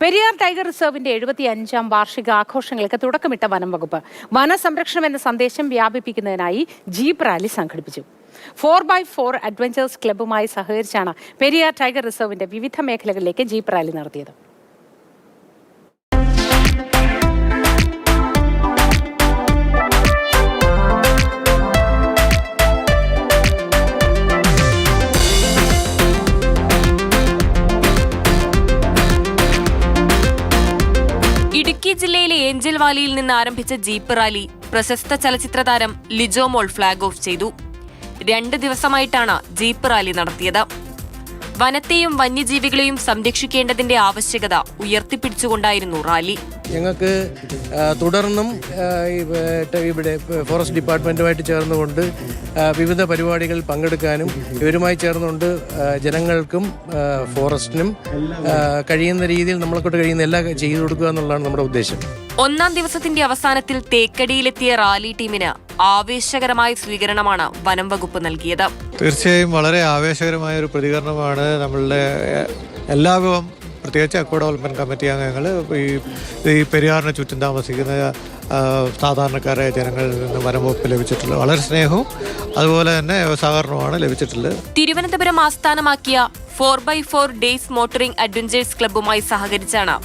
Periyar tiger റിസർവിന്റെ 75ാം വാർഷിക ആഘോഷങ്ങൾക്ക് തുടക്കമിട്ട വനം വകുപ്പ് വനസംരക്ഷണം എന്ന സന്ദേശം വ്യാപിപ്പിക്കുന്നതിനായി ജീപ്പ് റാലി സംഘടിപ്പിച്ചു. 4x4 അഡ്വഞ്ചേഴ്സ് ക്ലബ്ബുമായി സഹകരിച്ചാണ് പെരിയാർ ടൈഗർ റിസർവിന്റെ വിവിധ മേഖലകളിലേക്ക് ജീപ്പ് റാലി നടത്തിയത്. ഇടുക്കി ജില്ലയിലെ ഏഞ്ചൽ വാലിയിൽ നിന്ന് ആരംഭിച്ച ജീപ്പ് റാലി പ്രശസ്ത ചലച്ചിത്ര താരം ലിജോ മോൾ ഫ്ളാഗ് ഓഫ് ചെയ്തു. 2 ദിവസമായിട്ടാണ് ജീപ്പ് റാലി നടത്തിയത്. വനത്തെയും വന്യജീവികളെയും സംരക്ഷിക്കേണ്ടതിന്റെ ആവശ്യകത ഉയർത്തിപ്പിടിച്ചുകൊണ്ടായിരുന്നു റാലി. ഞങ്ങൾക്ക് തുടർന്നും ഇവിടെ ഫോറസ്റ്റ് ഡിപ്പാർട്ട്മെൻറ്റുമായിട്ട് ചേർന്നുകൊണ്ട് വിവിധ പരിപാടികളിൽ പങ്കെടുക്കാനും ഇവരുമായി ചേർന്നുകൊണ്ട് ജനങ്ങൾക്കും ഫോറസ്റ്റിനും കഴിയുന്ന രീതിയിൽ നമ്മളെക്കൊണ്ട് കഴിയുന്ന എല്ലാം ചെയ്തു കൊടുക്കുക എന്നുള്ളതാണ് നമ്മുടെ ഉദ്ദേശം. 1ാം ദിവസത്തിന്റെ അവസാനത്തിൽ തേക്കടിയിലെത്തിയ റാലി ടീമിന് ആവേശകരമായ സ്വീകരണമാണ് വനം വകുപ്പ് നൽകിയത്. തീർച്ചയായും വളരെ ആവേശകരമായ ഒരു പ്രതികരണമാണ് നമ്മളുടെ എല്ലാവരും, പ്രത്യേകിച്ച് അക്വ ഡെവലപ്മെൻറ്റ് കമ്മിറ്റി അംഗങ്ങൾ, ഈ പെരിയാറിന് ചുറ്റും താമസിക്കുന്ന സാധാരണക്കാരായ ജനങ്ങളിൽ നിന്ന് വനം വകുപ്പ് ലഭിച്ചിട്ടുള്ളത് വളരെ സ്നേഹവും അതുപോലെ തന്നെ സഹകരണവുമാണ് ലഭിച്ചിട്ടുള്ളത്. തിരുവനന്തപുരം ആസ്ഥാനമാക്കിയ 4x4 ഡേയ്സ് മോട്ടറിംഗ് അഡ്വഞ്ചേഴ്സ് ക്ലബ്ബുമായി സഹകരിച്ചാണ്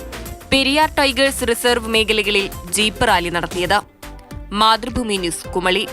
പെരിയാർ ടൈഗേഴ്സ് റിസർവ് മേഖലകളിൽ ജീപ്പ് റാലി നടത്തിയത്. മാതൃഭൂമി ന്യൂസ്, കുമളി.